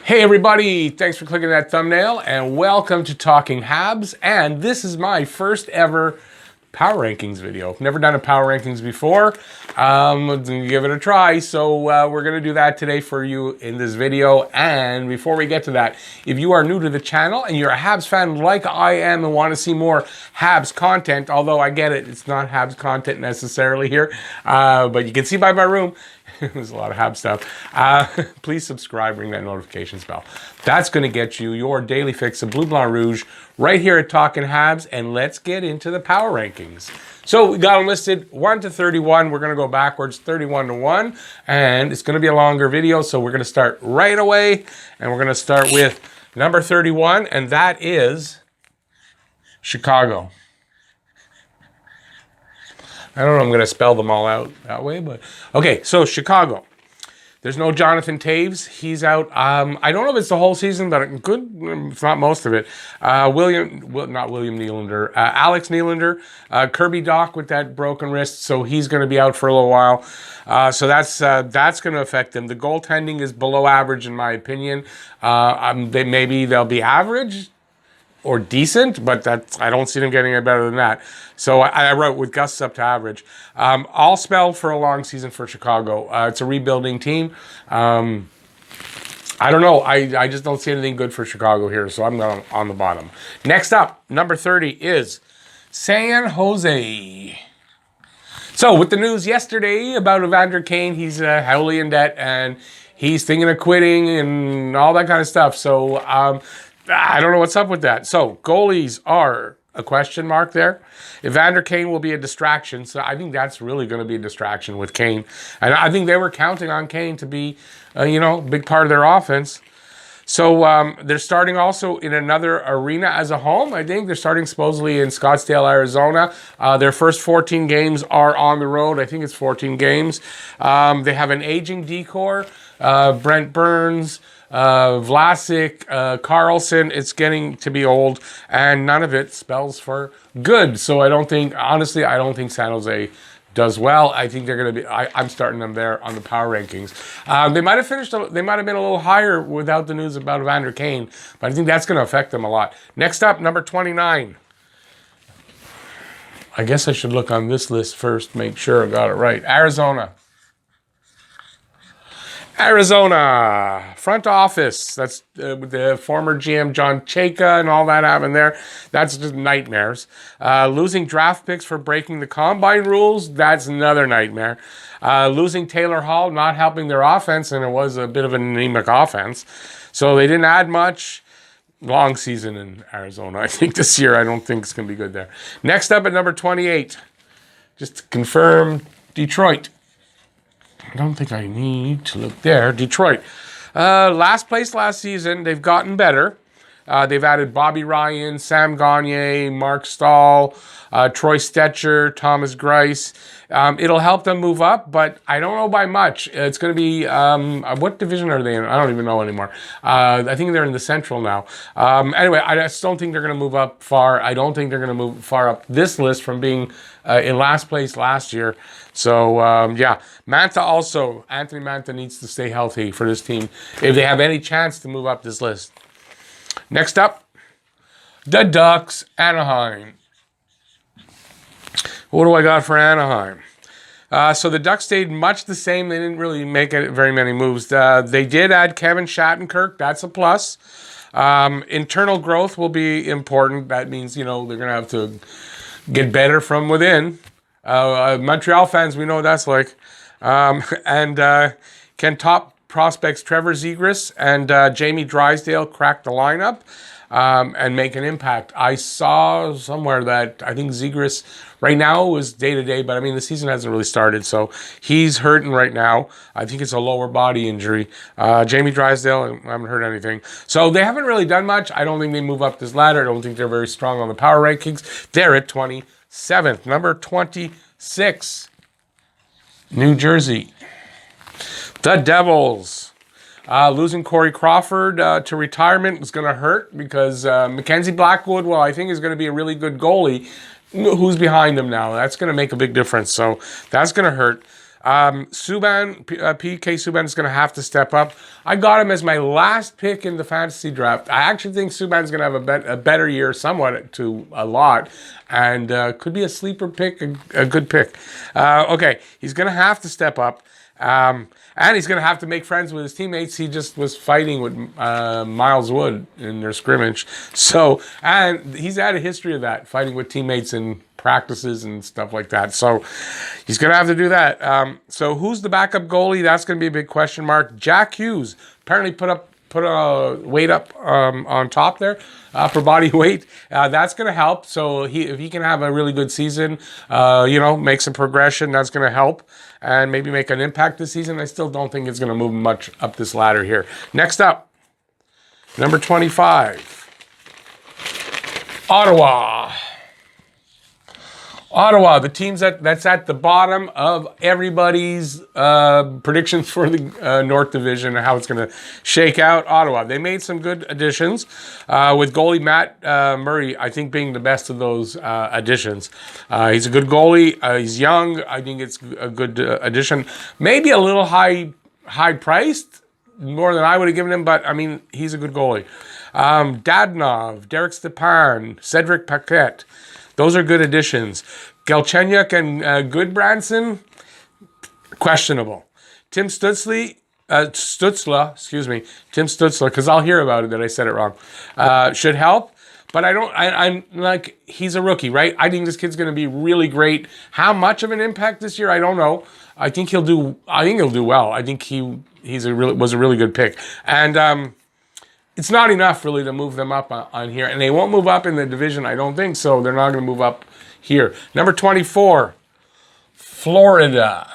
Hey everybody, thanks for clicking that thumbnail and welcome to Talking Habs. And this is my first ever power rankings video. I've never done a power rankings before. Give it a try. So we're going to do that today for you in this video. And before we get to that, if you are new to the channel and you're a Habs fan like I am and want to see more Habs content, although I get it, it's not Habs content necessarily here, but you can see by my room, there's a lot of Habs stuff. Please subscribe, ring that notifications bell. That's going to get you your daily fix of Blue Blanc Rouge right here at Talking Habs, and let's get into the power rankings. So we got them listed 1 to 31. We're going to go backwards 31 to 1, and it's going to be a longer video, so we're going to start right away, and we're going to start with number 31, and that is Chicago. I don't know if I'm going to spell them all out that way, but okay, so Chicago. There's no Jonathan Toews. He's out. I don't know if it's the whole season, but it could, if not most of it. Not William Nylander. Alex Nylander. Kirby Dach with that broken wrist, so he's going to be out for a little while. So that's going to affect them. The goaltending is below average, in my opinion. Maybe they'll be average or decent, but I don't see them getting any better than that. So I wrote with gusts up to average. All spelled for a long season for Chicago. It's a rebuilding team. I don't know. I just don't see anything good for Chicago here, so I'm going on the bottom. Next up, number 30 is San Jose. So with the news yesterday about Evander Kane, he's heavily in debt and he's thinking of quitting and all that kind of stuff. So I don't know what's up with that. So goalies are a question mark there. Evander Kane will be a distraction. So I think that's really going to be a distraction with Kane. And I think they were counting on Kane to be, a big part of their offense. So they're starting also in another arena as a home. I think they're starting supposedly in Scottsdale, Arizona. Their first 14 games are on the road. I think it's 14 games. They have an aging decor. Brent Burns, Vlasic, Carlson. It's getting to be old, and none of it spells for good. So I don't think San Jose does well. I think they're going to be. I'm starting them there on the power rankings. They might have finished. They might have been a little higher without the news about Evander Kane, but I think that's going to affect them a lot. Next up, number 29. I guess I should look on this list first, make sure I got it right. Arizona, front office. That's with the former GM John Chayka and all that happened there. That's just nightmares. Losing draft picks for breaking the combine rules. That's another nightmare. Losing Taylor Hall, not helping their offense, and it was a bit of an anemic offense. So they didn't add much. Long season in Arizona, I think, this year. I don't think it's going to be good there. Next up at number 28, just to confirm, Detroit. I don't think I need to look there. Detroit. Last place last season. They've gotten better. They've added Bobby Ryan, Sam Gagner, Mark Stahl, Troy Stetcher, Thomas Greiss. It'll help them move up, but I don't know by much. It's going to be, what division are they in? I don't even know anymore. I think they're in the Central now. Anyway, I just don't think they're going to move up far. I don't think they're going to move far up this list from being in last place last year. So, yeah. Anthony Mantha needs to stay healthy for this team if they have any chance to move up this list. Next up, the Ducks, Anaheim. What do I got for Anaheim? So the Ducks stayed much the same. They didn't really make very many moves. They did add Kevin Shattenkirk. That's a plus. Internal growth will be important. That means, they're going to have to get better from within. Montreal fans, we know what that's like. Can top prospects Trevor Zegras and Jamie Drysdale crack the lineup and make an impact. I saw somewhere that I think Zegras right now is day-to-day, but I mean, the season hasn't really started, so he's hurting right now. I think it's a lower body injury. Jamie Drysdale, I haven't heard anything. So they haven't really done much. I don't think they move up this ladder. I don't think they're very strong on the power rankings. They're at 27th. Number 26, New Jersey. The Devils. Losing Corey Crawford to retirement is going to hurt because Mackenzie Blackwood, I think is going to be a really good goalie. Who's behind him now? That's going to make a big difference. So that's going to hurt. Subban, PK Subban is going to have to step up. I got him as my last pick in the fantasy draft. I actually think Subban's going to have a better year, somewhat to a lot, and could be a sleeper pick, a good pick. Okay, he's going to have to step up. And he's going to have to make friends with his teammates. He just was fighting with Miles Wood in their scrimmage. So, and he's had a history of that, fighting with teammates in practices and stuff like that. So he's going to have to do that. So who's the backup goalie? That's going to be a big question mark. Jack Hughes apparently put a weight up on top there for body weight. That's going to help. So if he can have a really good season, make some progression, that's going to help. And maybe make an impact this season. I still don't think it's going to move much up this ladder here. Next up, number 25, Ottawa. Ottawa, the teams that's at the bottom of everybody's predictions for the North Division and how it's going to shake out. Ottawa, they made some good additions with goalie Matt Murray, I think, being the best of those additions. He's a good goalie. He's young. I think it's a good addition. Maybe a little high priced, more than I would have given him, but I mean, he's a good goalie. Dadonov, Derek Stepan, Cedric Paquette. Those are good additions. Galchenyuk and Goodbranson, questionable. Tim Stutzla, because I'll hear about it that I said it wrong, should help. But I'm like, he's a rookie, right? I think this kid's going to be really great. How much of an impact this year, I don't know. I think he'll do well. I think was a really good pick. And it's not enough really to move them up on here. And they won't move up in the division, I don't think, so they're not going to move up here. Number 24, Florida.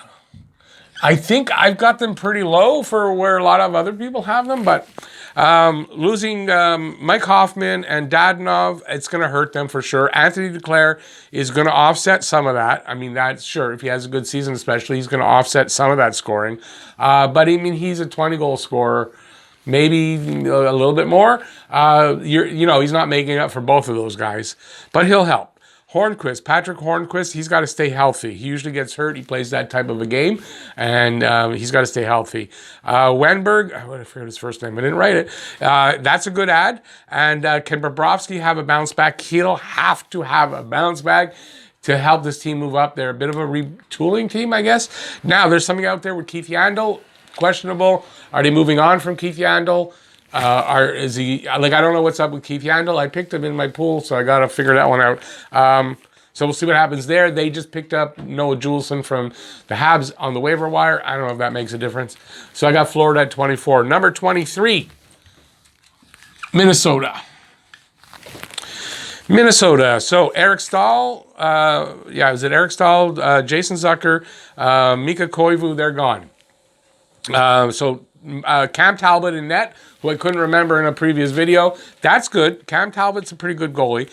I think I've got them pretty low for where a lot of other people have them, but losing Mike Hoffman and Dadonov, it's going to hurt them for sure. Anthony Duclair is going to offset some of that. I mean, that's sure. If he has a good season especially, he's going to offset some of that scoring. But I mean, he's a 20-goal scorer. Maybe a little bit more. He's not making up for both of those guys, but he'll help. Patrick Hornquist, he's got to stay healthy. He usually gets hurt. He plays that type of a game, and he's got to stay healthy. Wenberg, I forgot his first name. I didn't write it. That's a good ad. And can Bobrovsky have a bounce back? He'll have to have a bounce back to help this team move up. They're a bit of a retooling team, I guess. Now, there's something out there with Keith Yandle. Questionable. Are they moving on from Keith Yandle? Is he I don't know what's up with Keith Yandle. I picked him in my pool, so I got to figure that one out. So we'll see what happens there. They just picked up Noah Juleson from the Habs on the waiver wire. I don't know if that makes a difference. So I got Florida at 24. Number 23, Minnesota. So Eric Stahl, is it Eric Stahl, Jason Zucker, Mika Koivu, they're gone. Cam Talbot in net, who I couldn't remember in a previous video. That's good. Cam Talbot's a pretty good goalie.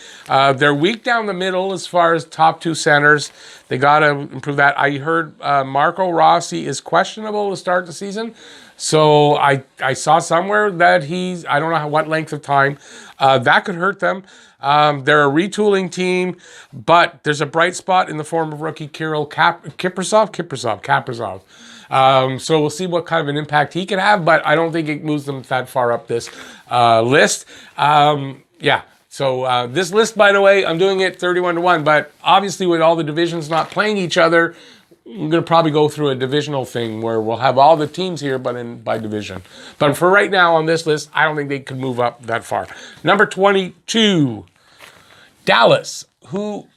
They're weak down the middle as far as top two centers. They got to improve that. I heard Marco Rossi is questionable to start the season. So I saw somewhere that I don't know what length of time. That could hurt them. They're a retooling team, but there's a bright spot in the form of rookie Kirill Kaprizov. So we'll see what kind of an impact he can have, but I don't think it moves them that far up this list. So this list, by the way, I'm doing it 31-1, but obviously with all the divisions not playing each other, I'm going to probably go through a divisional thing where we'll have all the teams here, but by division. But for right now on this list, I don't think they could move up that far. Number 22, Dallas, who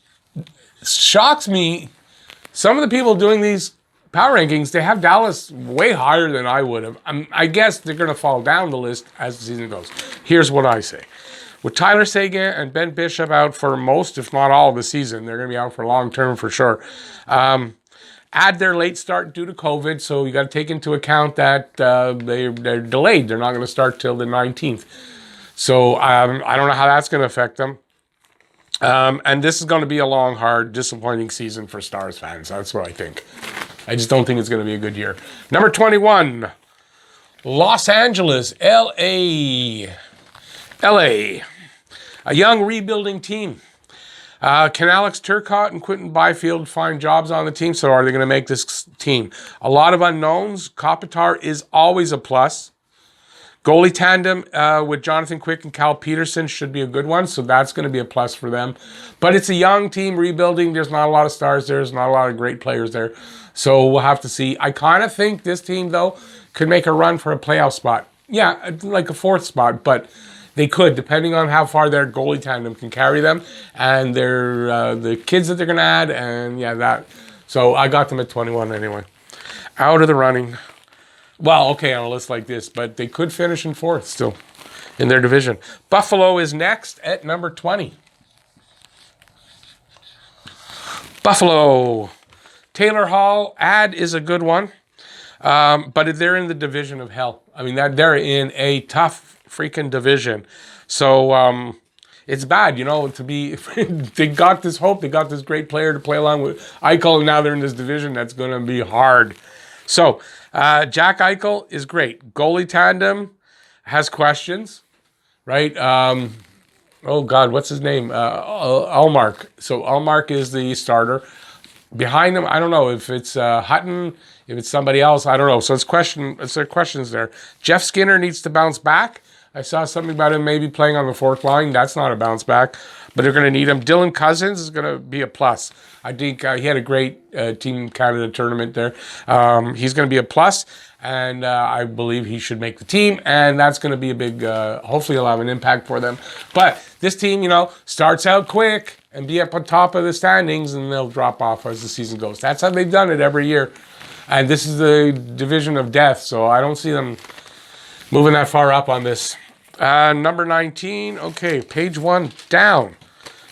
shocks me. Some of the people doing these power rankings, they have Dallas way higher than I would have. I guess they're going to fall down the list as the season goes. Here's what I say. With Tyler Seguin and Ben Bishop out for most, if not all, of the season, they're going to be out for long term for sure. Add their late start due to COVID, so you got to take into account that they're delayed. They're not going to start till the 19th. So I don't know how that's going to affect them. And this is going to be a long, hard, disappointing season for Stars fans. That's what I think. I just don't think it's going to be a good year. Number 21, Los Angeles, LA. A young rebuilding team. Can Alex Turcotte and Quentin Byfield find jobs on the team? So are they going to make this team? A lot of unknowns. Kopitar is always a plus. Goalie tandem with Jonathan Quick and Cal Peterson should be a good one, so that's going to be a plus for them. But it's a young team rebuilding. There's not a lot of stars there. There's not a lot of great players there. So we'll have to see. I kind of think this team, though, could make a run for a playoff spot. Yeah, like a fourth spot, but they could, depending on how far their goalie tandem can carry them and their the kids that they're going to add, and yeah, that. So I got them at 21 anyway. Out of the running. Well, okay, on a list like this, but they could finish in fourth still in their division. Buffalo is next at number 20. Buffalo. Taylor Hall, ad is a good one, but they're in the division of hell. I mean, they're in a tough freaking division. So it's bad, to be, they got this hope, they got this great player to play along with Eichel, and now they're in this division that's going to be hard. So, Jack Eichel is great. Goalie tandem has questions, right? Oh, God, what's his name? Allmark. So, Allmark is the starter. Behind him, I don't know if it's Hutton, if it's somebody else, I don't know. So, it's questions there. Jeff Skinner needs to bounce back. I saw something about him maybe playing on the fourth line. That's not a bounce back, but they're going to need him. Dylan Cousins is going to be a plus. I think he had a great Team Canada tournament there. He's going to be a plus, and I believe he should make the team, and that's going to be a big, hopefully he'll have an impact for them. But this team, starts out quick and be up on top of the standings, and they'll drop off as the season goes. That's how they've done it every year. And this is the division of death, so I don't see them moving that far up on this. Number 19. Okay, page one down.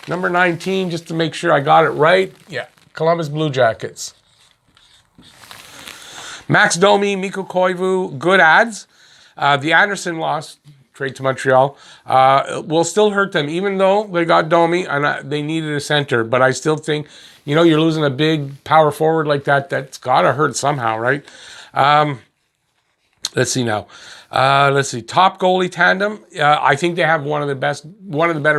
Number 19, just to make sure I got it right. Yeah, Columbus Blue Jackets. Max Domi, Mikko Koivu, good ads. The Anderson loss, trade to Montreal, will still hurt them, even though they got Domi and they needed a center. But I still think, you're losing a big power forward like that. That's got to hurt somehow, right? Let's see now. Top goalie tandem. I think they have one of the better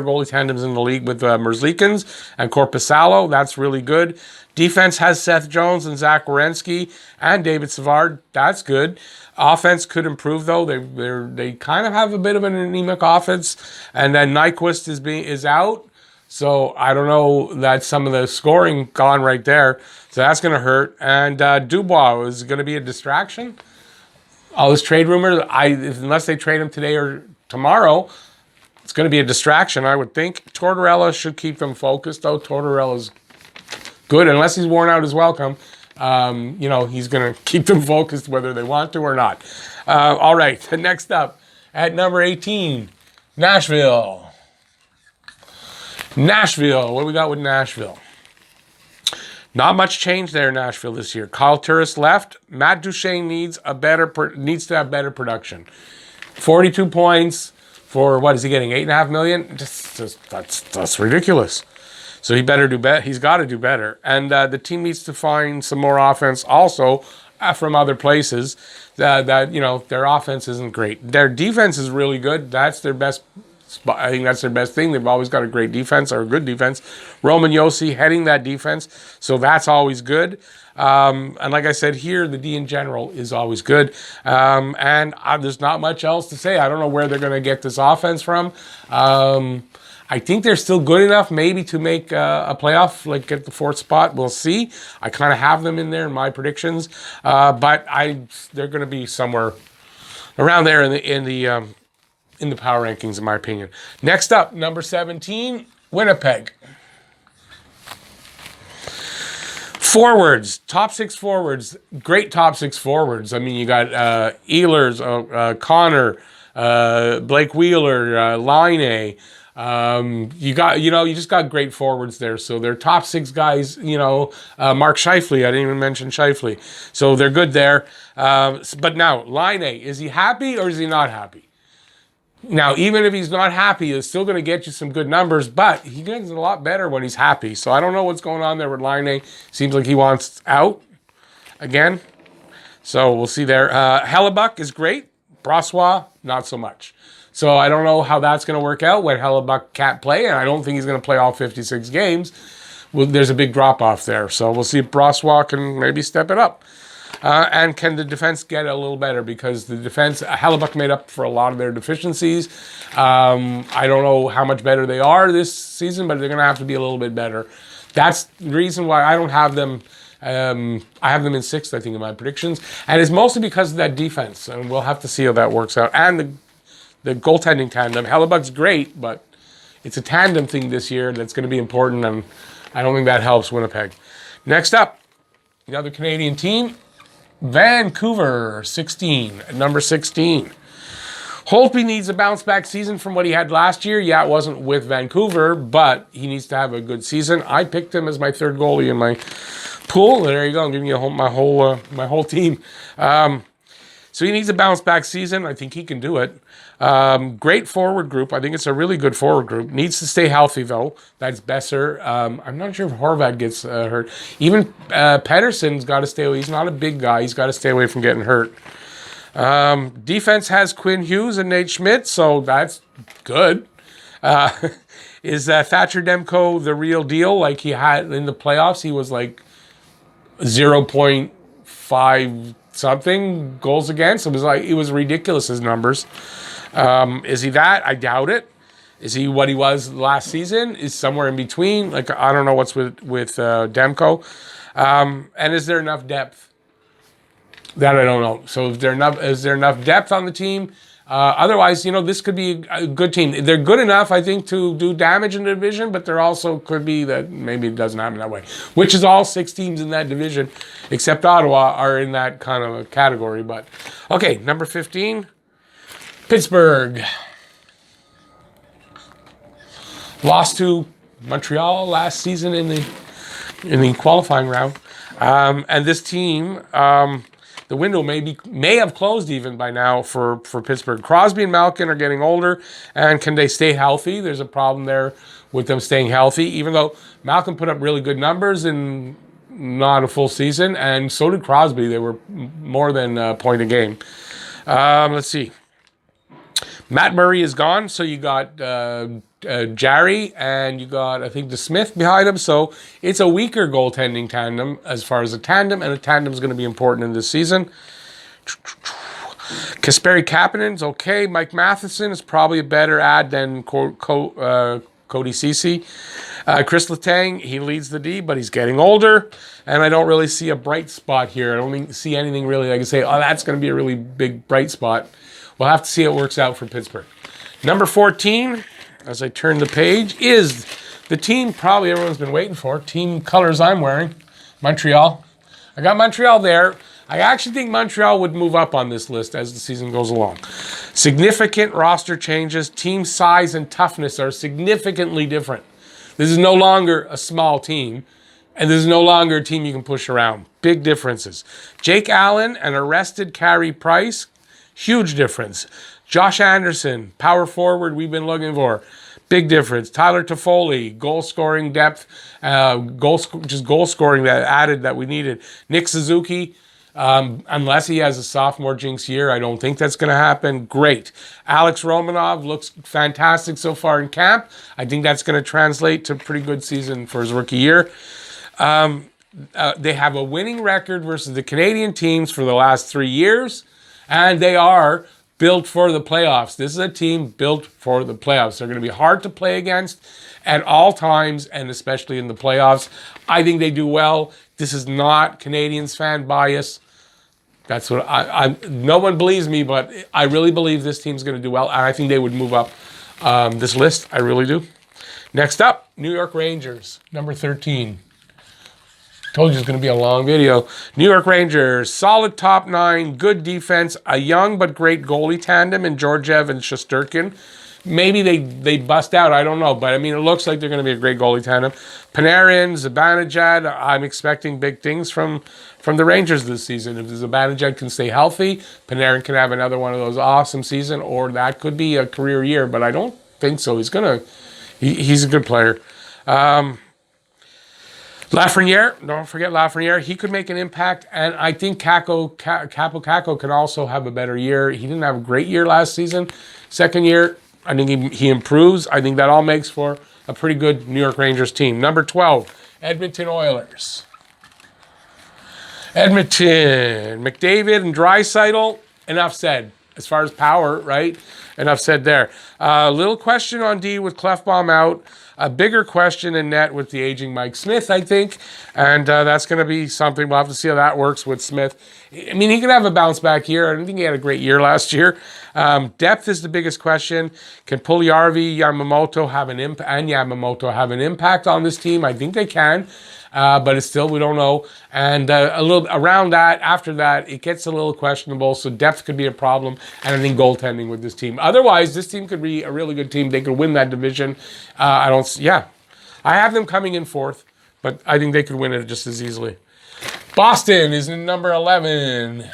goalie tandems in the league with Merzlikins and Korpisalo. That's really good. Defense has Seth Jones and Zach Werenski and David Savard. That's good. Offense could improve though. They kind of have a bit of an anemic offense, and then Nyquist is out. So I don't know, that's some of the scoring gone right there. So that's going to hurt. And Dubois is going to be a distraction. All this trade rumors, unless they trade him today or tomorrow, it's going to be a distraction, I would think. Tortorella should keep them focused, though. Tortorella's good, unless he's worn out his welcome. He's going to keep them focused whether they want to or not. All right, next up, at number 18, Nashville. What do we got with Nashville? Not much change there in Nashville this year. Kyle Turris left. Matt Duchene needs to have better production. 42 points for, what is he getting, $8.5 million? That's ridiculous. So he better do better. He's got to do better. And the team needs to find some more offense also from other places. Their offense isn't great. Their defense is really good. That's their best. I think that's their best thing. They've always got a great defense or a good defense. Roman Josi heading that defense, so that's always good. And like I said here, the D in general is always good. And there's not much else to say. I don't know where they're going to get this offense from. I think they're still good enough maybe to make a playoff, like get the fourth spot. We'll see. I kind of have them in there in my predictions, but they're going to be somewhere around there in the power rankings, in my opinion. Next up, number 17, Winnipeg. Forwards, top six forwards, great top six forwards. I mean, you got Ehlers, Connor, Blake Wheeler, Laine. You just got great forwards there. So they're top six guys, Mark Scheifele, I didn't even mention Scheifele. So they're good there. But now, Laine, is he happy or is he not happy? Now, even if he's not happy, he's still going to get you some good numbers, but he gets a lot better when he's happy. So I don't know what's going on there with Laine. Seems like he wants out again. So we'll see there. Hellebuck is great. Brossois, not so much. So I don't know how that's going to work out when Hellebuck can't play, and I don't think he's going to play all 56 games. Well, there's a big drop-off there. So we'll see if Brossois can maybe step it up. And can the defense get a little better? Because the defense, Hellebuck made up for a lot of their deficiencies. I don't know how much better they are this season, but they're going to have to be a little bit better. That's the reason why I don't have them. I have them in 6th, I think, in my predictions. And it's mostly because of that defense. And we'll have to see how that works out. And the goaltending tandem. Hellebuck's great, but it's a tandem thing this year that's going to be important. And I don't think that helps Winnipeg. Next up, the other Canadian team, Vancouver, 16, number 16. Holtby needs a bounce-back season from what he had last year. Yeah, it wasn't with Vancouver, but he needs to have a good season. I picked him as my 3rd goalie in my pool. There you go. I'm giving you my whole team. So he needs a bounce-back season. I think he can do it. Great forward group. I think it's a really good forward group. Needs to stay healthy, though. That's Besser. I'm not sure if Horvat gets hurt. Even Pedersen's got to stay away. He's not a big guy. He's got to stay away from getting hurt. Defense has Quinn Hughes and Nate Schmidt, so that's good. Is Thatcher Demko the real deal? Like he had in the playoffs, he was like 0.5 something goals against. It was ridiculous, his numbers. Is he that? I doubt it. Is he what he was last season? Is somewhere in between? Like I don't know what's with Demko. And is there enough depth? That I don't know. So is there enough depth on the team? Otherwise, this could be a good team. They're good enough, I think, to do damage in the division, but there also could be that maybe it doesn't happen that way. Which is all 6 teams in that division, except Ottawa, are in that kind of a category. But okay, number 15, Pittsburgh. Lost to Montreal last season in the qualifying round, and this team. The window may have closed even by now for Pittsburgh. Crosby and Malkin are getting older, and can they stay healthy? There's a problem there with them staying healthy, even though Malkin put up really good numbers in not a full season, and so did Crosby. They were more than a point a game. Let's see. Matt Murray is gone, so you got Jarry, and you got, I think, DeSmith behind him. So it's a weaker goaltending tandem as far as a tandem, and a tandem is going to be important in this season. Kasperi Kapanen's okay. Mike Matheson is probably a better ad than Cody Ceci. Chris Letang, he leads the D, but he's getting older, and I don't really see a bright spot here. I don't see anything really I can say, oh, that's going to be a really big bright spot. We'll have to see how it works out for Pittsburgh. Number 14, as I turn the page, is the team probably everyone's been waiting for. Team colors I'm wearing, Montreal. I got Montreal there. I actually think Montreal would move up on this list as the season goes along. Significant roster changes. Team size and toughness are significantly different. This is no longer a small team, and this is no longer a team you can push around. Big differences. Jake Allen and arrested Carey Price, huge difference. Josh Anderson, power forward we've been looking for. Big difference. Tyler Toffoli, goal scoring depth, goal scoring that added that we needed. Nick Suzuki, unless he has a sophomore jinx year, I don't think that's going to happen. Great. Alex Romanov looks fantastic so far in camp. I think that's going to translate to a pretty good season for his rookie year. They have a winning record versus the Canadian teams for the last 3 years, and they are built for the playoffs. This is a team built for the playoffs. They're going to be hard to play against at all times, and especially in the playoffs. I think they do well. This is not Canadians fan bias. That's what no one believes me, but I really believe this team's going to do well, and I think they would move up this list. I really do. Next up, New York Rangers, number 13. Told you it's going to be a long video. New York Rangers, solid top 9, good defense, a young but great goalie tandem in Georgiev and Shesterkin. Maybe they bust out, I don't know. But, I mean, it looks like they're going to be a great goalie tandem. Panarin, Zibanejad, I'm expecting big things from the Rangers this season. If Zibanejad can stay healthy, Panarin can have another one of those awesome seasons, or that could be a career year. But I don't think so. He's a good player. Lafreniere, don't forget Lafreniere. He could make an impact, and I think Capo could also have a better year. He didn't have a great year last season. Second year, I think he improves. I think that all makes for a pretty good New York Rangers team. Number 12, Edmonton Oilers. Edmonton, McDavid and Draisaitl, enough said. As far as power, right? Enough said there. Little question on D with Clefbaum out. A bigger question in net with the aging Mike Smith, I think. And that's going to be something. We'll have to see how that works with Smith. I mean, he could have a bounce back year. I don't think he had a great year last year. Depth is the biggest question. Can Puljujarvi, Yamamoto have an impact on this team? I think they can. But it's still, we don't know. And a little around that, after that, it gets a little questionable. So depth could be a problem. And I think goaltending with this team. Otherwise, this team could be a really good team. They could win that division. I have them coming in fourth, but I think they could win it just as easily. Boston is in number 11.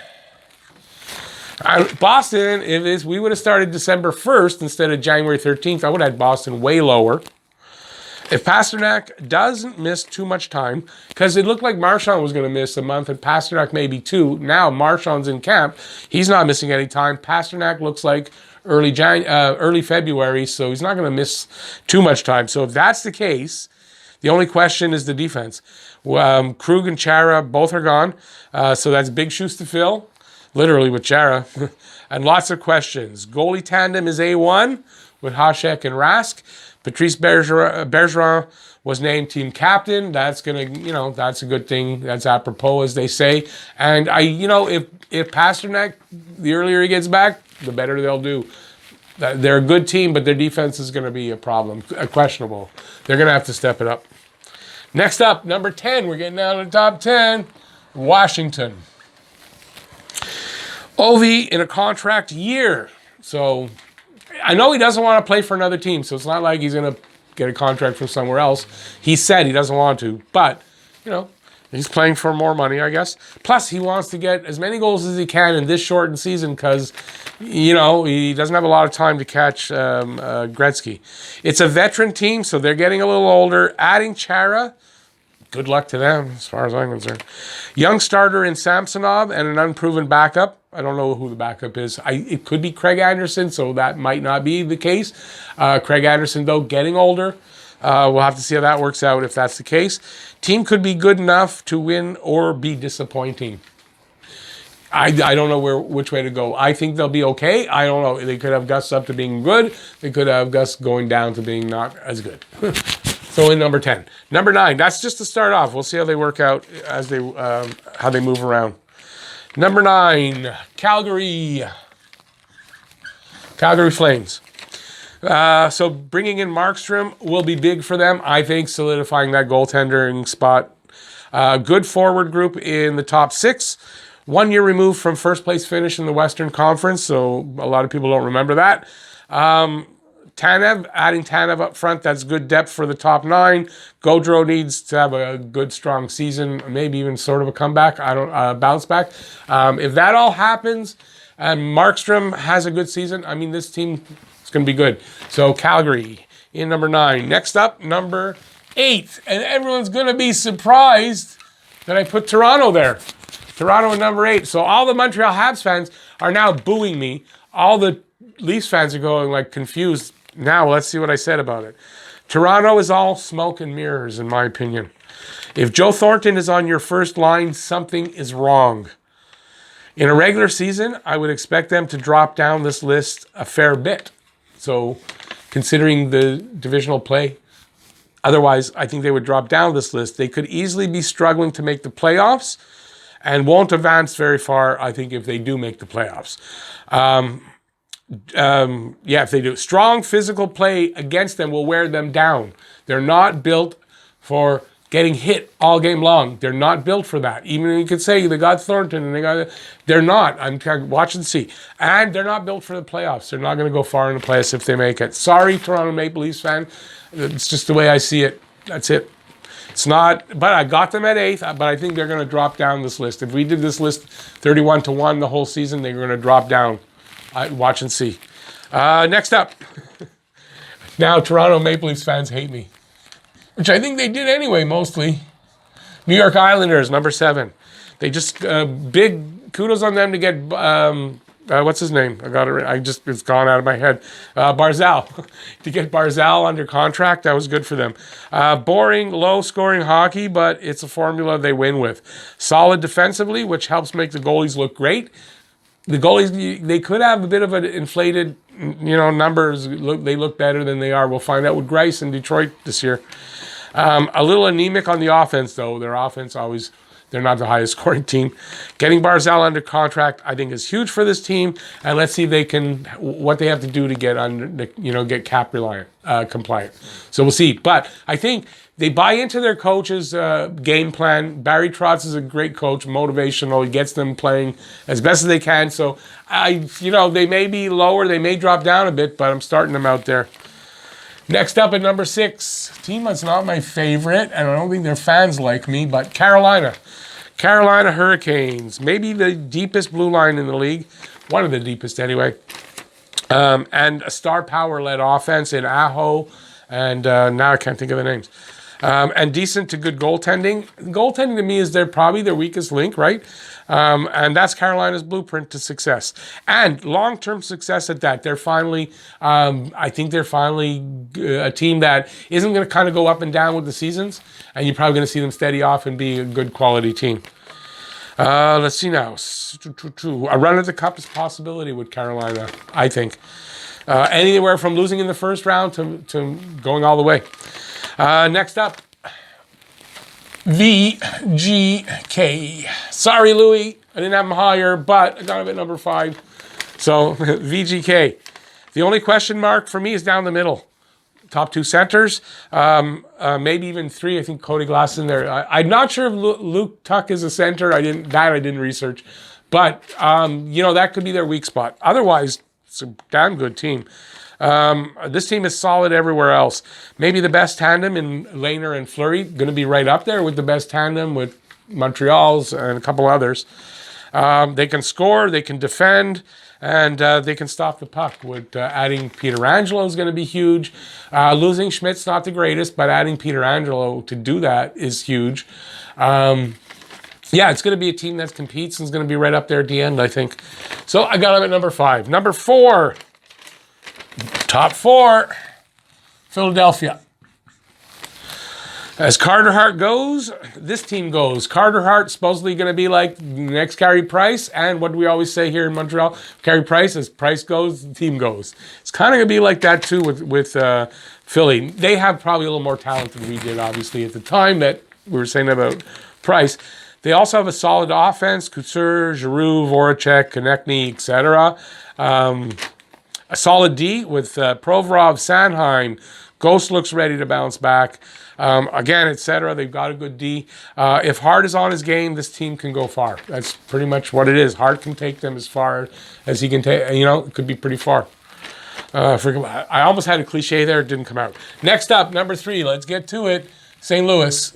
Boston, we would have started December 1st instead of January 13th. I would have had Boston way lower. If Pasternak doesn't miss too much time, because it looked like Marchand was going to miss a month and Pasternak maybe 2. Now Marchand's in camp. He's not missing any time. Pasternak looks like early February, so he's not going to miss too much time. So if that's the case, the only question is the defense. Krug and Chara both are gone, so that's big shoes to fill, literally with Chara, and lots of questions. Goalie tandem is A1 with Hasek and Rask. Patrice Bergeron was named team captain. That's that's a good thing. That's apropos, as they say. And if Pasternak, the earlier he gets back, the better they'll do. They're a good team, but their defense is going to be a problem, questionable. They're going to have to step it up. Next up, number 10. We're getting down to the top 10. Washington. Ovi in a contract year. So I know he doesn't want to play for another team, so it's not like he's going to get a contract from somewhere else. He said he doesn't want to, but, he's playing for more money, I guess. Plus, he wants to get as many goals as he can in this shortened season because, he doesn't have a lot of time to catch Gretzky. It's a veteran team, so they're getting a little older. Adding Chara, good luck to them, as far as I'm concerned. Young starter in Samsonov and an unproven backup. I don't know who the backup is. It could be Craig Anderson, so that might not be the case. Craig Anderson, though, getting older. We'll have to see how that works out if that's the case. Team could be good enough to win or be disappointing. I don't know which way to go. I think they'll be okay. I don't know. They could have Gus up to being good. They could have Gus going down to being not as good. So in number 10. Number 9, that's just to start off. We'll see how they work out as how they move around. Number 9, Calgary. Calgary Flames. So bringing in Markstrom will be big for them, I think, solidifying that goaltending spot. Good forward group in the top 6. 1 year removed from first place finish in the Western Conference, so a lot of people don't remember that. Adding Tanev up front, that's good depth for the top 9. Gaudreau needs to have a good, strong season, maybe even sort of a comeback, bounce back. If that all happens and Markstrom has a good season, this team is going to be good. So Calgary in number 9. Next up, number 8. And everyone's going to be surprised that I put Toronto there. Toronto at number 8. So all the Montreal Habs fans are now booing me. All the Leafs fans are going confused. Now, let's see what I said about it. Toronto is all smoke and mirrors, in my opinion. If Joe Thornton is on your first line, something is wrong. In a regular season, I would expect them to drop down this list a fair bit. So, considering the divisional play, otherwise, I think they would drop down this list. They could easily be struggling to make the playoffs and won't advance very far, I think, if they do make the playoffs. If they do. Strong physical play against them will wear them down. They're not built for getting hit all game long. They're not built for that. Even you could say they got Thornton and they're not. I'm watching to see. And they're not built for the playoffs. They're not going to go far in the playoffs if they make it. Sorry, Toronto Maple Leafs fan. It's just the way I see it. That's it. It's not, but I got them at 8th, but I think they're going to drop down this list. If we did this list 31-1 the whole season, they're going to drop down. Watch and see. Next up. Now Toronto Maple Leafs fans hate me. Which I think they did anyway, mostly. New York Islanders, number 7. They just, big kudos on them to get, what's his name? I got it. It's gone out of my head. Barzal. To get Barzal under contract, that was good for them. Boring, low-scoring hockey, but it's a formula they win with. Solid defensively, which helps make the goalies look great. The goalies, they could have a bit of an inflated, numbers. They look better than they are. We'll find out with Greiss in Detroit this year. A little anemic on the offense, though. Their offense always, they're not the highest scoring team. Getting Barzal under contract, I think, is huge for this team. And let's see if they can, what they have to do to get under, get cap compliant. So we'll see. But I think they buy into their coach's game plan. Barry Trotz is a great coach, motivational. He gets them playing as best as they can. So they may be lower, they may drop down a bit, but I'm starting them out there. Next up at number 6, team that's not my favorite, and I don't think their fans like me, but Carolina. Carolina Hurricanes, maybe the deepest blue line in the league, one of the deepest anyway, and a star power-led offense in Aho, and now I can't think of the names, and decent to good goaltending. Goaltending to me is probably their weakest link, right? And that's Carolina's blueprint to success and long-term success at that. They're finally, I think they're finally a team that isn't going to kind of go up and down with the seasons, and you're probably going to see them steady off and be a good quality team. Let's see now. A run at the cup is a possibility with Carolina, I think. Anywhere from losing in the first round to going all the way. Next up, VGK. Sorry, Louis, I didn't have him higher, but I got him at number 5. So, VGK. The only question mark for me is down the middle. Top 2 centers, maybe even 3. I think Cody Glass is in there. I'm not sure if Luke Tuck is a center. I didn't research. But, that could be their weak spot. Otherwise, it's a damn good team. This team is solid everywhere else. Maybe the best tandem in Lehner and Fleury, going to be right up there with the best tandem with Montreal's and a couple others. They can score, they can defend, and they can stop the puck. With adding Pietrangelo is going to be huge. Losing Schmidt's not the greatest, but adding Pietrangelo to do that is huge. It's going to be a team that competes and is going to be right up there at the end, I think. So I got them at number 5. Number 4. Top 4, Philadelphia. As Carter Hart goes, this team goes. Carter Hart supposedly going to be like next Carey Price, and what do we always say here in Montreal? Carey Price, as Price goes, the team goes. It's kind of going to be like that too with Philly. They have probably a little more talent than we did, obviously, at the time that we were saying about Price. They also have a solid offense, Couture, Giroux, Voracek, Konechny, etc. A solid D with Provorov, Sanheim. Ghost looks ready to bounce back. Again, etc. They've got a good D. If Hart is on his game, this team can go far. That's pretty much what it is. Hart can take them as far as he can take. It could be pretty far. I almost had a cliche there. It didn't come out. Next up, number 3. Let's get to it. St. Louis.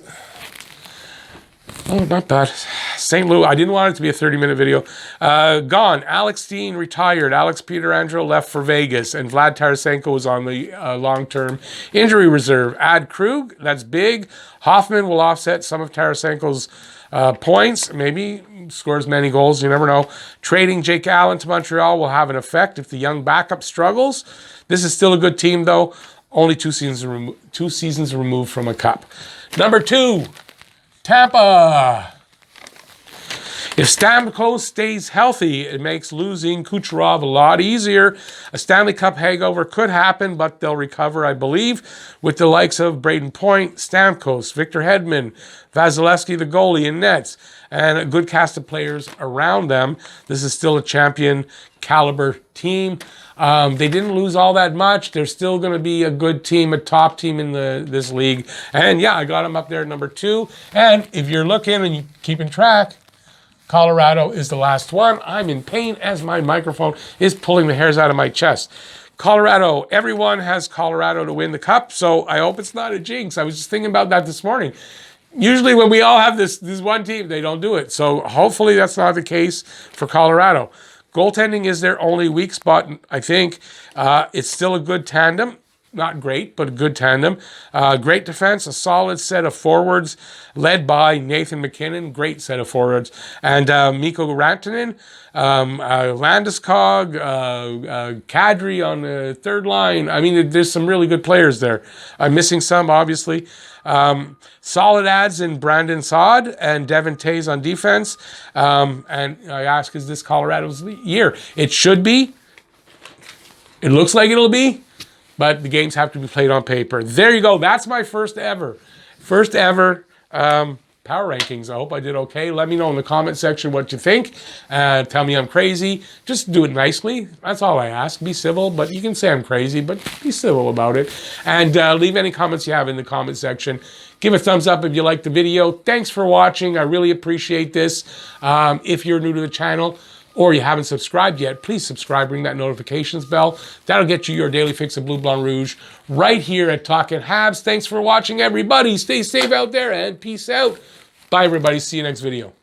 Oh, not bad. St. Louis. I didn't want it to be a 30-minute video. Gone. Alex Steen retired. Alex Pietrangelo left for Vegas. And Vlad Tarasenko was on the long-term injury reserve. Add Krug. That's big. Hoffman will offset some of Tarasenko's points. Maybe scores many goals. You never know. Trading Jake Allen to Montreal will have an effect if the young backup struggles. This is still a good team, though. Only 2 seasons removed from a cup. Number 2. Tampa. If Stamkos stays healthy, it makes losing Kucherov a lot easier. A Stanley Cup hangover could happen, but they'll recover, I believe, with the likes of Braden Point, Stamkos, Victor Hedman, Vasilevsky, the goalie, in nets, and a good cast of players around them. This is still a champion caliber team. They didn't lose all that much. They're still going to be a good team, a top team in this league. And I got them up there at number 2. And if you're looking and you're keeping track, Colorado is the last one. I'm in pain as my microphone is pulling the hairs out of my chest. Colorado, everyone has Colorado to win the cup, so I hope it's not a jinx. I was just thinking about that this morning. Usually when we all have this one team, they don't do it. So hopefully that's not the case for Colorado. Goaltending is their only weak spot, I think. It's still a good tandem. not great, but a good tandem. Great defense, a solid set of forwards led by Nathan McKinnon, great set of forwards, and Mikko Rantanen, Landeskog, Kadri on the third line. I mean, there's some really good players there. I'm missing some, obviously. Solid adds in Brandon Saad and Devin Tays on defense. And I ask, is this Colorado's year? It should be. It looks like it'll be. But the games have to be played on paper. There you go. That's my first ever power rankings. I hope I did okay. Let me know in the comment section what you think. Tell me I'm crazy. Just do it nicely. That's all I ask. Be civil, but you can say I'm crazy, but be civil about it. And leave any comments you have in the comment section. Give a thumbs up if you liked the video. Thanks for watching. I really appreciate this. If you're new to the channel, or you haven't subscribed yet, please subscribe, ring that notifications bell. That'll get you your daily fix of Blue, Blanc, Rouge right here at Talkin' Habs. Thanks for watching, everybody. Stay safe out there and peace out. Bye, everybody. See you next video.